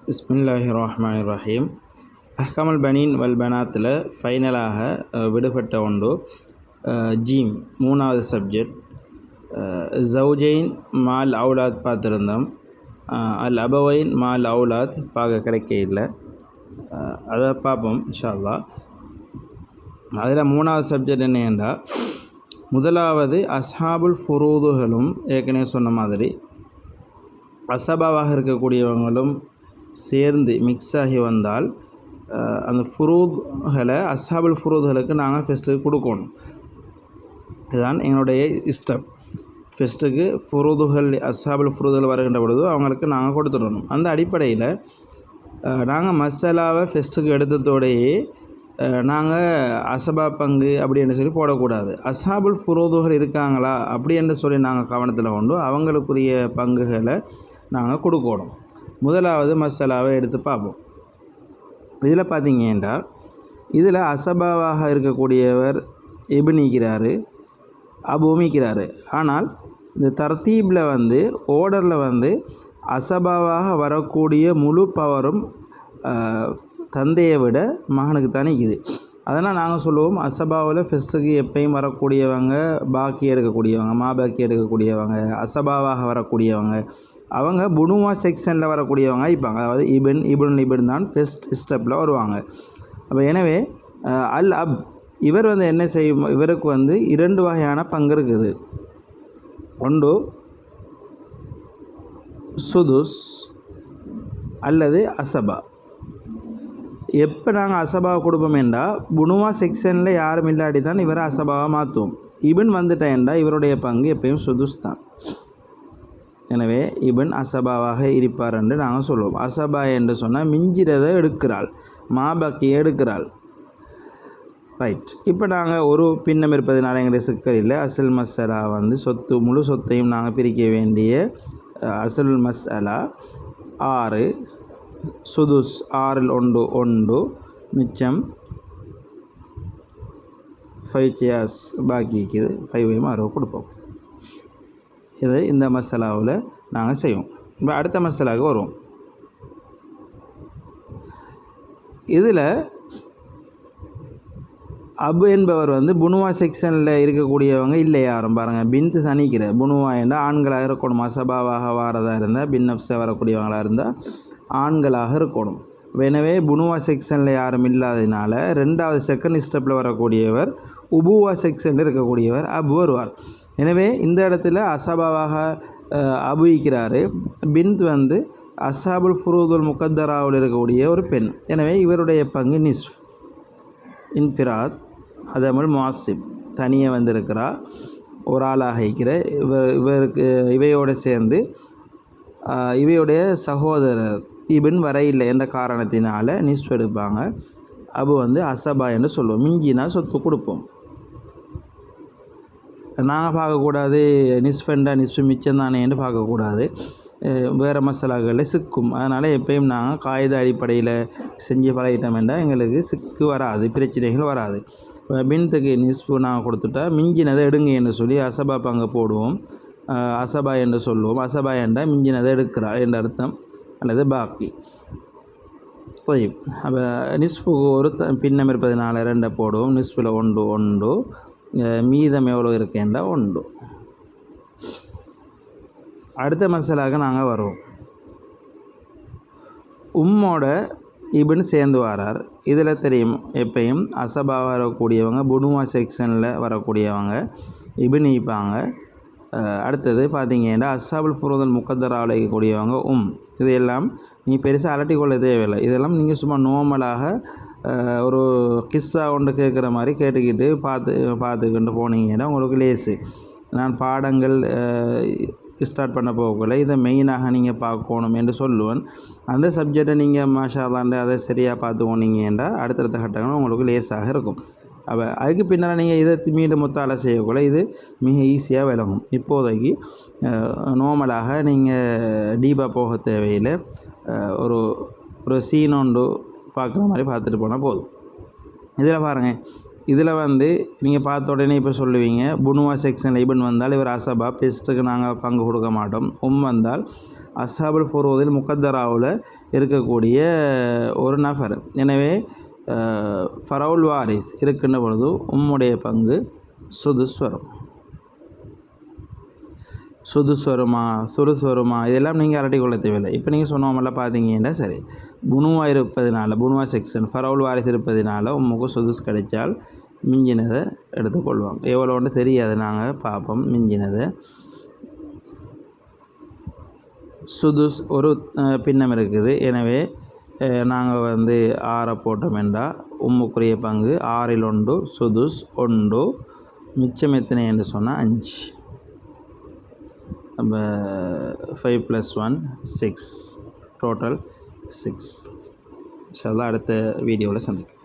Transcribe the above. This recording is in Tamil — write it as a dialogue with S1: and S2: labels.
S1: பிஸ்மில்லாஹிர்ரஹ்மானிர்ரஹீம். அஹ்கமுல் பனீன் வல் பனாத்தில் ஃபைனலாக விடுபட்ட ஒன்று ஜீம், மூணாவது சப்ஜெக்ட். ஜவுஜைன் மால் அவுலாத் பார்த்துருந்தோம். அல் அபவைன் மால் அவுலாத் பார்க்க கிடைக்க இல்லை. அதை பார்ப்போம் இன்ஷா அல்லாஹ். அதில் மூணாவது சப்ஜெக்ட் என்னென்னா, முதலாவது அஸ்ஹாபுல் ஃபுரூதுகளும் ஏற்கனவே சொன்ன மாதிரி அசபாவாக இருக்கக்கூடியவங்களும் சேர்ந்து மிக்ஸ் ஆகி வந்தால் அந்த ஃபுரூத்களை அஸ்ஹாபுல் ஃபுரூதுகளுக்கு நாங்கள் ஃபெஸ்ட்டுக்கு கொடுக்கணும். இதுதான் எங்களுடைய இஷ்டம். ஃபெஸ்ட்டுக்கு ஃபுரூதுகள் அஸ்ஹாபுல் ஃபுரூதுகள் வருகின்ற பொழுது அவங்களுக்கு நாங்கள் கொடுத்துடணும். அந்த அடிப்படையில் நாங்கள் மசாலாவை ஃபெஸ்ட்டுக்கு எடுத்ததோடையே நாங்கள் அசபா பங்கு அப்படின்னு சொல்லி போடக்கூடாது. அஸ்ஹாபுல் ஃபுரூதுகள் இருக்காங்களா அப்படின்னு சொல்லி நாங்கள் கவனத்தில் கொண்டு அவங்களுக்குரிய பங்குகளை நாங்கள் கொடுக்கணும். முதலாவது மசாலாவை எடுத்து பார்ப்போம். இதில் பார்த்தீங்கன்னா இதில் அசபாவாக இருக்கக்கூடியவர் இப்னிக்கிறாரு, அபூமிக்கிறாரு. ஆனால் இந்த தர்த்தீபில் ஓர்டரில் அசபாவாக வரக்கூடிய முழு பவரும் தந்தையை விட மகனுக்கு தனிக்குது. அதனால் நாங்கள் சொல்லுவோம், அசபாவில் ஃபெஸ்ட்டுக்கு எப்பயும் வரக்கூடியவங்க, பாக்கி எடுக்கக்கூடியவங்க, மாபாக்கி எடுக்கக்கூடியவங்க, அசபாவாக வரக்கூடியவங்க, அவங்க புனுவா செக்ஷனில் வரக்கூடியவங்க இருப்பாங்க. அதாவது இபன் தான் ஃபெஸ்ட் ஸ்டெப்பில் வருவாங்க. அப்போ எனவே அல் அப் இவர் என்ன செய்யும், இவருக்கு 2 வகையான பங்கு இருக்குது. ஒன்று சுதுஸ் அல்லது அசபா. எப்போ நாங்கள் அசபாவை கொடுப்போமேண்டா, புனுவா செக்ஷனில் யாரும் இல்லாட்டி தான் இவரை அசபாவாக மாற்றுவோம். இபன் வந்துட்டேன்டா இவருடைய பங்கு எப்பயும் சுதுஸ் தான். எனவே இபன் அசபாவாக இருப்பார் என்று நாங்கள் சொல்லுவோம். அசபா என்று சொன்னால் மிஞ்சிறதை எடுக்கிறாள், மாபாக்கியை எடுக்கிறாள். ரைட். இப்போ நாங்கள் ஒரு பின்னம் இருப்பதுனால எங்களுக்கு சிக்கல் இல்லை. அசல் மசாலா சொத்து, முழு சொத்தையும் நாங்கள் பிரிக்க வேண்டிய அசல் மசாலா 6, சுதுஸ் 6ல் 1 மிச்சம் 5 சேர்ஸ் பாக்கி இருக்குது. 5ஐயும் 6 கொடுப்போம். இது இந்த மசாலாவில் நாங்கள் செய்வோம். இப்போ அடுத்த மசாலாவுக்கு வருவோம். இதில் அபு என்பவர் புனுவா செக்ஷனில் இருக்கக்கூடியவங்க இல்லை யாரும். பாருங்கள், பின்த்து தனிக்கிற புனுவா என்றால் ஆண்களாக இருக்கணும். அசபாவாக வாரதாக இருந்தால், பின் நப்ஸாக வரக்கூடியவங்களாக இருந்தால் ஆண்களாக இருக்கணும். எனவே புனுவா செக்ஷனில் யாரும் இல்லாததினால 2வது செகண்ட் ஸ்டெப்பில் வரக்கூடியவர், உபுவா செக்ஷனில் இருக்கக்கூடியவர் அபு வருவார். எனவே இந்த இடத்துல அசபாவாக அபுயிக்கிறாரு. பின்த் அஸ்ஹாபுல் ஃபுரூதுல் முகத்தராவில் இருக்கக்கூடிய ஒரு பெண். எனவே இவருடைய பங்கு நிஸ்ஃப். இன்ஃபிராத் அதமல் முஆசிப் தனியே இருக்கிறா, ஒரு ஆளாக இருக்கிற இவருக்கு இவையோடு சேர்ந்து இவையுடைய சகோதரர் இபின் வரையில்லை என்ற காரணத்தினால நிஸ்ஃப் எடுப்பாங்க. அபு அசபா என்று சொல்லுவோம். மிஞ்சினா சொத்து கொடுப்போம். நாங்கள் பார்க்கக்கூடாது நிஸ்ஃபெண்டா நிஸ்ஃபு மிச்சம் தானே என்று பார்க்கக்கூடாது. வேறு மசாலாக்களில் சிக்கும். அதனால் எப்பயும் நாங்கள் காகித அடிப்படையில் செஞ்சு பழகிட்டோம் என்றால் எங்களுக்கு சிக்கு வராது, பிரச்சனைகள் வராது. பின்த்துக்கு நிஸ்ஃபு நாங்கள் கொடுத்துட்டா மிஞ்சினதை எடுங்க என்று சொல்லி அசபா பங்கு போடுவோம். அசபா என்று சொல்லுவோம். அசபா என்றால் மிஞ்சினதை எடுக்கிறார் என்ற அர்த்தம், அல்லது பாக்கி. போய் அப்போ நிஸ்ஃபுக்கு ஒரு பின்னம் இருப்பதனால 2 போடுவோம். நிஸ்ஃபில் 1 மீதம் எவ்வளோ இருக்கேன்டா 1. அடுத்த மசாலாவுக்கு நாங்கள் வருவோம். உம்மோட இபன் சேர்ந்து வரார். இதில் தெரியும், எப்பயும் அசபாக வரக்கூடியவங்க, புனுவா செக்ஷனில் வரக்கூடியவங்க இபன் ஈப்பாங்க. அடுத்தது பார்த்தீங்கன்னா அஸ்ஹாபுல் ஃபுரூதுல் முகத்தராவில் இருக்கக்கூடியவங்க இதையெல்லாம் நீ பெருசாக அலட்டிக்கொள்ள தேவையில்லை. இதெல்லாம் நீங்கள் சும்மா நோமலாக ஒரு கிஸ்ஸா ஒன்று கேட்குற மாதிரி கேட்டுக்கிட்டு பார்த்துக்கிட்டு போனீங்கன்னா உங்களுக்கு லேஸு. நான் பாடங்கள் ஸ்டார்ட் பண்ண போகல, இதை மெயினாக நீங்கள் பார்க்கணும் என்று சொல்லுவேன். அந்த சப்ஜெக்டை நீங்கள் மாஷால்லாண்டு அதை சரியாக பார்த்து போனீங்கன்னா அடுத்தடுத்த கட்டங்கள் உங்களுக்கு லேஸாக இருக்கும். அப்போ அதுக்கு பின்னால் நீங்கள் இதை மீண்டும் முத்தால செய்யக்கூட இது மிக ஈஸியாக விளங்கும். இப்போதைக்கு நார்மலாக நீங்கள் டீப்பாக போக தேவையில்லை. ஒரு சீன் ஒன்று பார்க்குற மாதிரி பார்த்துட்டு போனால் போதும். இதில் பாருங்கள், இதில் வந்து நீங்கள் பார்த்த உடனே இப்போ சொல்லுவீங்க புனுவா செக்ஷனில் இபன் வந்தால் இவர் அசபா பெஸ்ட்டுக்கு நாங்கள் பங்கு கொடுக்க மாட்டோம். வந்தால் அஸ்ஹாபுல் ஃபுரூதில் முகத்தராவில் இருக்கக்கூடிய ஒரு நபர். எனவே ஃபரவுல் வாரிஸ் இருக்கின்ற பொழுது உம்முடைய பங்கு சுதுஸ் வரும். சுதுஸ் வருமா சுருஸ் வருமா இதெல்லாம் நீங்கள் அரட்டி கொள்ள தேவையில்லை. இப்போ நீங்கள் சொன்னவங்கள பார்த்தீங்கன்னா சரி, புனுவா இருப்பதினால புனுவா செக்ஷன் ஃபரவுல் வாரிஸ் இருப்பதினால உம்முக்கு சுதுஸ் கிடைச்சால் மிஞ்சினதை எடுத்துக்கொள்வாங்க. எவ்வளோன்னு தெரியாது, நாங்கள் பார்ப்போம். மிஞ்சினதை சுதுஸ் ஒரு பின்னம் இருக்குது. எனவே நாங்கள் வந்து 6 போட்டோம் என்றால் உம்முக்குரிய பங்கு 6இல் 1 சுதுஸ் 1, மிச்சம் எத்தனை என்று சொன்னால் 5. நம்ம 5 + 1 6, டோட்டல் 6. இன்ஷா அல்லாஹ் அடுத்த வீடியோவில் சந்திப்போம்.